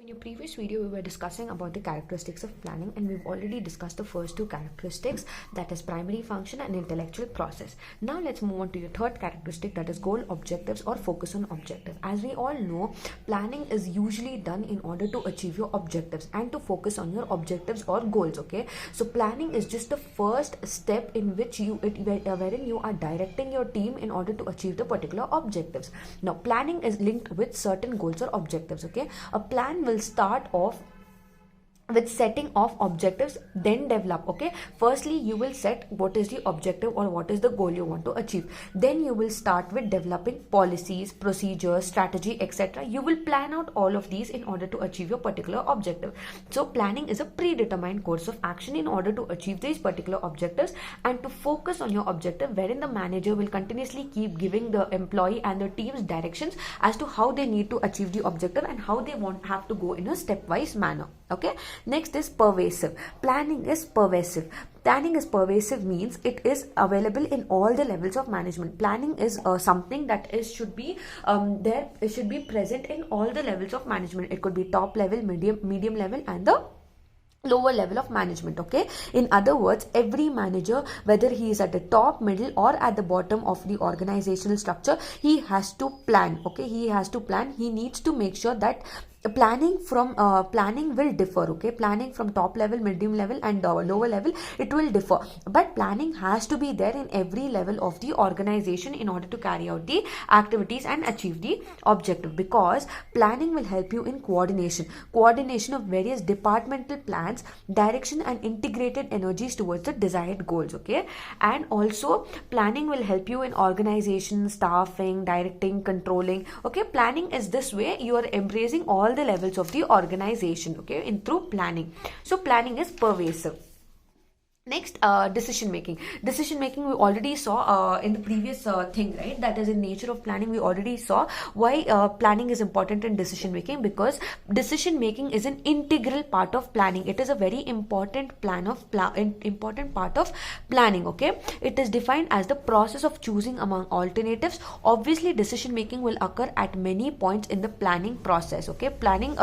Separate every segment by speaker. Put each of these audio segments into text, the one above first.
Speaker 1: In your previous video, we were discussing about the characteristics of planning, and we've already discussed the first two characteristics, that is primary function and intellectual process. Now let's move on to your third characteristic, that is goal objectives or focus on objective. As we all know, planning is usually done in order to achieve your objectives and to focus on your objectives or goals. Okay, so planning is just the first step in which wherein you are directing your team in order to achieve the particular objectives. Now planning is linked with certain goals or objectives. Okay, a plan will start off with setting of objectives, then develop. Okay, firstly you will set what is the objective or what is the goal you want to achieve, then you will start with developing policies, procedures, strategy, etc. You will plan out all of these in order to achieve your particular objective. So planning is a predetermined course of action in order to achieve these particular objectives and to focus on your objective, wherein the manager will continuously keep giving the employee and the team's directions as to how they need to achieve the objective and how they have to go in a stepwise manner. Okay, next is pervasive. Planning is pervasive. Planning is pervasive means it is available in all the levels of management. Planning is something that should be there. It should be present in all the levels of management. It could be top level, medium level, and the lower level of management. Okay, in other words, every manager, whether he is at the top, middle, or at the bottom of the organizational structure, he has to plan. Okay, he has to plan. He needs to make sure that planning will differ. Okay, planning from top level, medium level, and lower level, it will differ, but planning has to be there in every level of the organization in order to carry out the activities and achieve the objective, because planning will help you in coordination of various departmental plans, direction, and integrated energies towards the desired goals. Okay, and also planning will help you in organization, staffing, directing, controlling. Okay, planning is this way you are embracing all the levels of the organization, okay, in through planning. So planning is pervasive. Next, decision making. Decision making we already saw in the previous thing, right? That is in nature of planning. We already saw why planning is important in decision making, because decision making is an integral part of planning. It is a very important important part of planning. Okay, it is defined as the process of choosing among alternatives. Obviously, decision making will occur at many points in the planning process. Okay,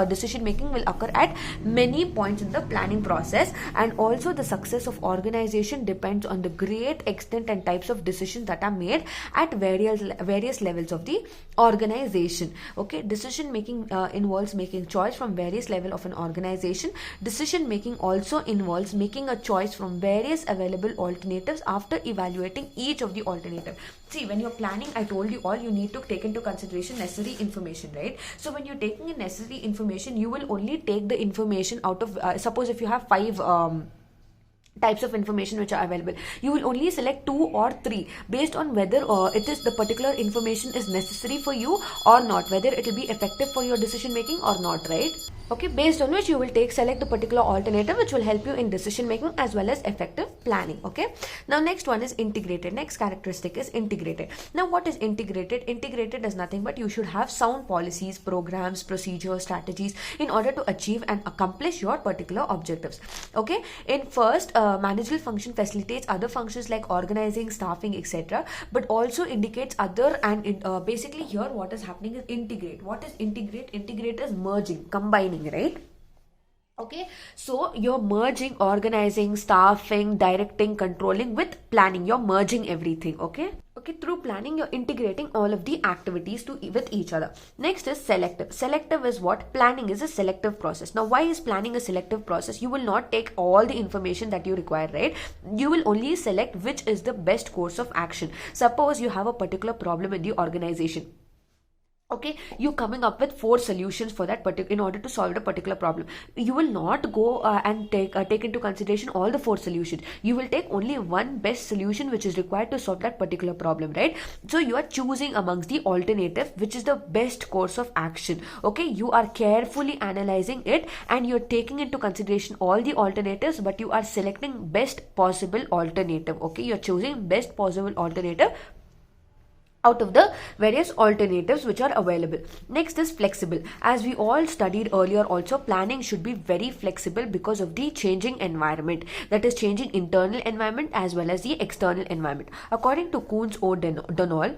Speaker 1: decision making will occur at many points in the planning process, and also the success of organization depends on the great extent and types of decisions that are made at various levels of the organization. Okay, decision making involves making choice from various level of an organization. Decision making also involves making a choice from various available alternatives after evaluating each of the alternative. See, when you're planning, I told you all, you need to take into consideration necessary information, right? So when you're taking in necessary information, you will only take the information out of suppose if you have five types of information which are available, you will only select 2 or 3 based on whether it is the particular information is necessary for you or not, whether it will be effective for your decision making or not, right? Okay, based on which you will select the particular alternative which will help you in decision making as well as effective planning. Okay, now next one is integrated. Next characteristic is integrated. Now what is integrated? Integrated is nothing but you should have sound policies, programs, procedures, strategies in order to achieve and accomplish your particular objectives. Okay, in first, managerial function facilitates other functions like organizing, staffing, etc., but also indicates other, and basically here what is happening is integrate. What is integrate? Integrate is merging, combining, right? Okay, so you're merging organizing, staffing, directing, controlling with planning. You're merging everything. Okay, through planning you're integrating all of the activities with each other. Next is selective. Selective is what? Planning is a selective process. Now why is planning a selective process? You will not take all the information that you require, right? You will only select which is the best course of action. Suppose you have a particular problem in the organization. Okay, you coming up with 4 solutions for that in order to solve a particular problem. You will not go and take into consideration all the 4 solutions. You will take only one best solution which is required to solve that particular problem, right? So you are choosing amongst the alternative which is the best course of action. Okay, you are carefully analyzing it and you're taking into consideration all the alternatives, but you are selecting best possible alternative. Okay, you're choosing best possible alternative out of the various alternatives which are available. Next is flexible. As we all studied earlier also, planning should be very flexible because of the changing environment, that is changing internal environment as well as the external environment. According to Kuhn O. Donald,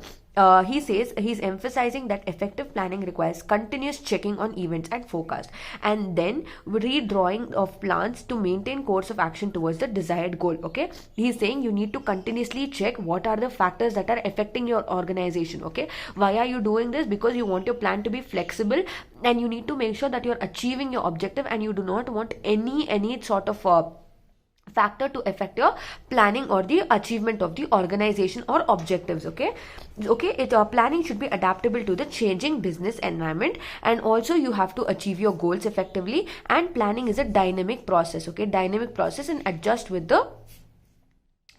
Speaker 1: he says he's emphasizing that effective planning requires continuous checking on events and forecast, and then redrawing of plans to maintain course of action towards the desired goal. Okay, he's saying you need to continuously check what are the factors that are affecting your organization. Okay, why are you doing this? Because you want your plan to be flexible, and you need to make sure that you're achieving your objective, and you do not want any sort of factor to affect your planning or the achievement of the organization or objectives. Planning should be adaptable to the changing business environment, and also you have to achieve your goals effectively, and planning is a dynamic process. Dynamic process, and adjust with the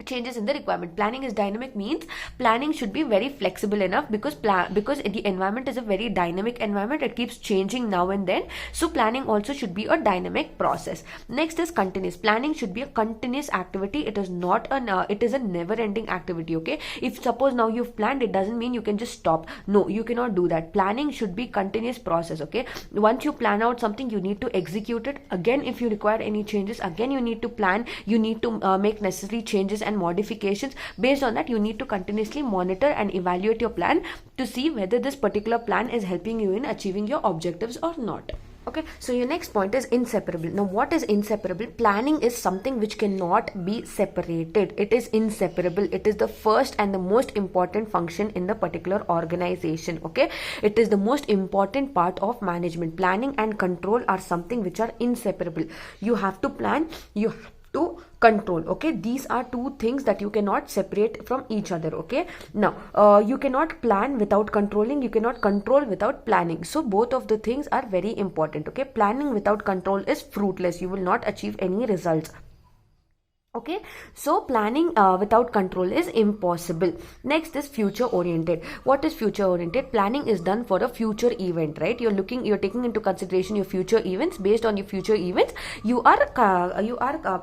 Speaker 1: changes in the requirement. Planning is dynamic means planning should be very flexible enough, because the environment is a very dynamic environment. It keeps changing now and then, so planning also should be a dynamic process. Next is continuous. Planning should be a continuous activity. It is not it is a never ending activity. If suppose now you've planned, it doesn't mean you can just stop. No, you cannot do that. Planning should be continuous process. Once you plan out something, you need to execute it again. If you require any changes, again you need to plan, you need to make necessary changes and modifications. Based on that, you need to continuously monitor and evaluate your plan to see whether this particular plan is helping you in achieving your objectives or not. So your next point is inseparable. Now, what is inseparable? Planning is something which cannot be separated. It is inseparable. It is the first and the most important function in the particular organization. It is the most important part of management. Planning and control are something which are inseparable. You have to plan, you have to control. These are two things that you cannot separate from each other. Now you cannot plan without controlling, you cannot control without planning. So both of the things are very important. Planning without control is fruitless. You will not achieve any results. So planning without control is impossible. Next is future oriented. What is future oriented? Planning is done for a future event, right? You're taking into consideration your future events. Based on your future events, you are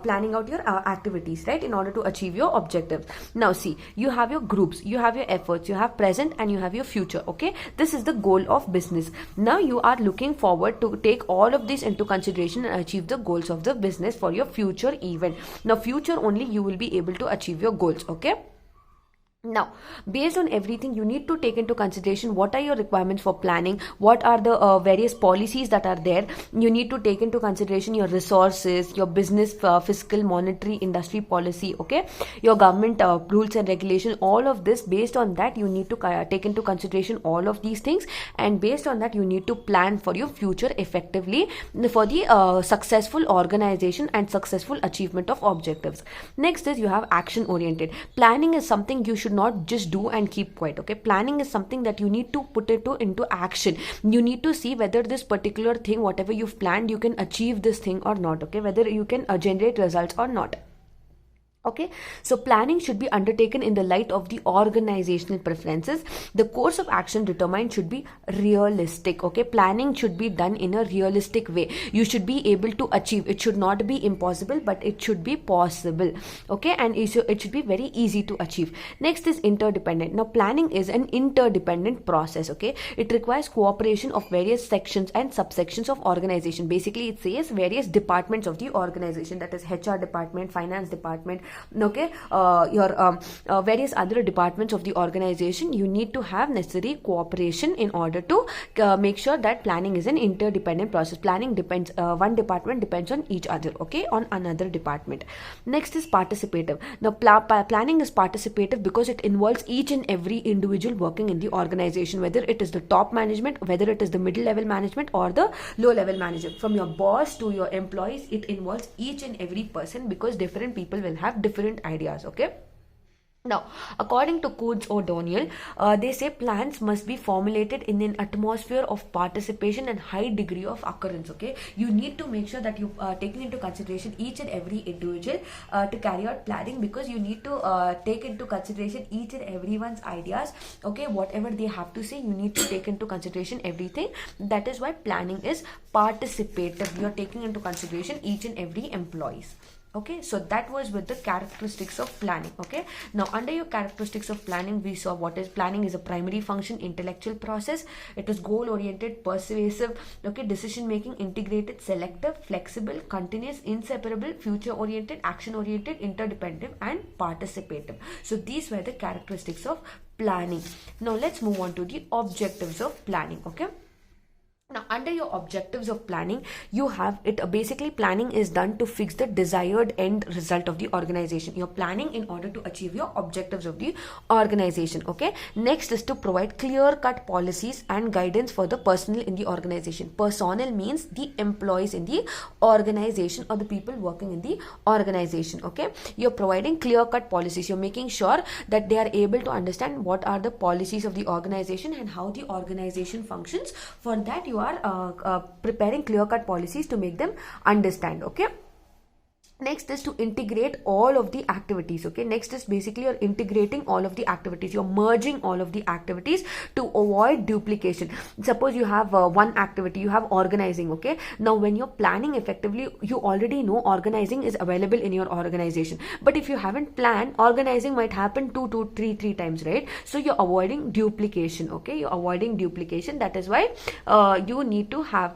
Speaker 1: planning out your activities, right, in order to achieve your objectives. Now see, you have your groups, you have your efforts, you have present, and you have your future. This is the goal of business. Now you are looking forward to take all of this into consideration and achieve the goals of the business for your future event. Now future only you will be able to achieve your goals. Now, based on everything, you need to take into consideration what are your requirements for planning, what are the various policies that are there. You need to take into consideration your resources, your business, fiscal, monetary, industry policy, your government rules and regulations, all of this. Based on that, you need to take into consideration all of these things, and based on that, you need to plan for your future effectively for the successful organization and successful achievement of objectives. Next is you have action oriented. Planning is something you should not just do and keep quiet. Planning is something that you need to put it into action. You need to see whether this particular thing, whatever you've planned, you can achieve this thing or not. Whether you can generate results or not. So planning should be undertaken in the light of the organizational preferences. The course of action determined should be realistic. Planning should be done in a realistic way. You should be able to achieve. It should not be impossible, but it should be possible. And it should be very easy to achieve. Next is interdependent. Now planning is an interdependent process. It requires cooperation of various sections and subsections of organization. Basically, it says various departments of the organization, that is HR department, finance department, your various other departments of the organization. You need to have necessary cooperation in order to make sure that planning is an interdependent process. Planning depends, one department depends on each other, on another department. Next is participative. Now planning is participative because it involves each and every individual working in the organization, whether it is the top management, whether it is the middle level management, or the low level management. From your boss to your employees, it involves each and every person, because different people will have different ideas. Now, according to Coates O'Donnell, they say plans must be formulated in an atmosphere of participation and high degree of occurrence. You need to make sure that you are taking into consideration each and every individual to carry out planning, because you need to take into consideration each and everyone's ideas. Whatever they have to say, you need to take into consideration everything. That is why planning is participative. You are taking into consideration each and every employees. Okay, so that was with the characteristics of planning. Okay, now under your characteristics of planning, we saw what is planning is a primary function, intellectual process. It is goal oriented, persuasive, okay, decision making, integrated, selective, flexible, continuous, inseparable, future oriented, action oriented, interdependent, and participative. So these were the characteristics of planning. Now let's move on to the objectives of planning. Okay, now under your objectives of planning, you have it basically planning is done to fix the desired end result of the organization. You're planning in order to achieve your objectives of the organization. Okay, next is to provide clear cut policies and guidance for the personnel in the organization. Personnel means the employees in the organization or the people working in the organization. Okay, you're providing clear cut policies. You're making sure that they are able to understand what are the policies of the organization and how the organization functions. For that, you are preparing clear-cut policies to make them understand. Okay, next is to integrate all of the activities. Okay, next is basically you're integrating all of the activities, you're merging all of the activities to avoid duplication. Suppose you have one activity, you have organizing. Okay, now when you're planning effectively, you already know organizing is available in your organization, but if you haven't planned, organizing might happen three times, right? So you're avoiding duplication. Okay, you're avoiding duplication. That is why you need to have,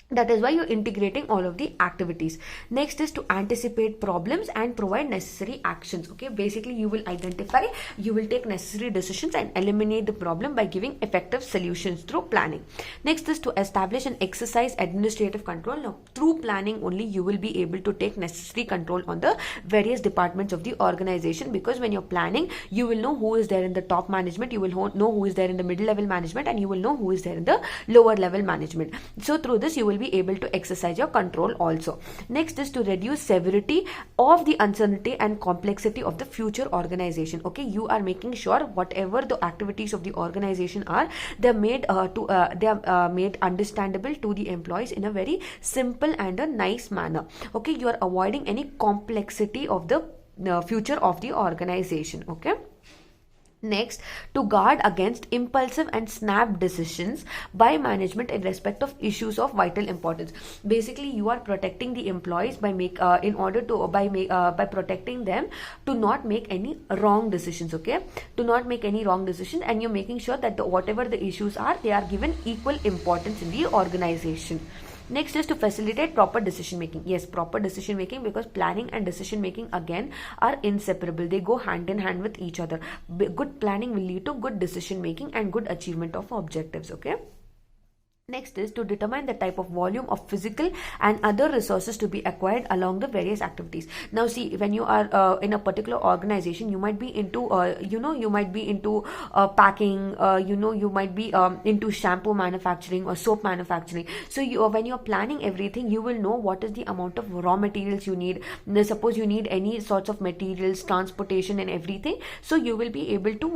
Speaker 1: that is why you're integrating all of the activities. Next is to anticipate problems and provide necessary actions. Okay, basically you will identify, you will take necessary decisions and eliminate the problem by giving effective solutions through planning. Next is to establish and exercise administrative control. Now through planning only you will be able to take necessary control on the various departments of the organization, because when you're planning, you will know who is there in the top management, you will know who is there in the middle level management, and you will know who is there in the lower level management. So through this you will be able to exercise your control also. Next is to reduce severity of the uncertainty and complexity of the future organization. Okay, you are making sure whatever the activities of the organization are, they're made made understandable to the employees in a very simple and a nice manner. Okay, you are avoiding any complexity of the future of the organization. Okay, next, to guard against impulsive and snap decisions by management in respect of issues of vital importance. Basically you are protecting the employees by by protecting them to not make any wrong decisions. Okay, to not make any wrong decisions, and you're making sure that whatever the issues are, they are given equal importance in the organization. Next is to facilitate proper decision making. Yes, proper decision making, because planning and decision making again are inseparable. They go hand in hand with each other. Good planning will lead to good decision making and good achievement of objectives. Okay. Next is to determine the type of volume of physical and other resources to be acquired along the various activities. Now see, when you are in a particular organization, you might be into you might be into packing, you might be into shampoo manufacturing or soap manufacturing. So when you're planning everything, you will know what is the amount of raw materials you need. Now, suppose you need any sorts of materials, transportation and everything, so you will be able to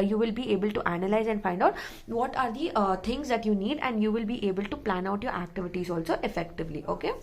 Speaker 1: you will be able to analyze and find out what are the things that you need, and you will be able to plan out your activities also effectively. Okay.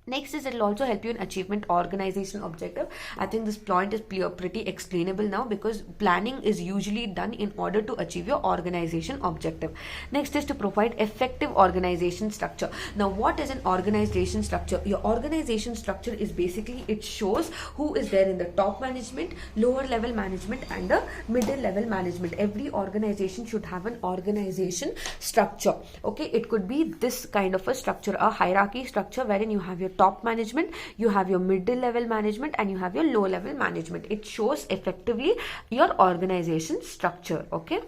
Speaker 1: Next is it will also help you in achievement organizational objective. I think this point is pretty explainable now, because planning is usually done in order to achieve your organization objective. Next is to provide effective organization structure. Now what is an organization structure? Your organization structure is basically, it shows who is there in the top management, lower level management and the middle level management. Every organization should have an organization structure. Okay, it could be this kind of a structure, a hierarchy structure, wherein you have your top management, you have your middle level management and you have your low level management. It shows effectively your organization structure. Okay.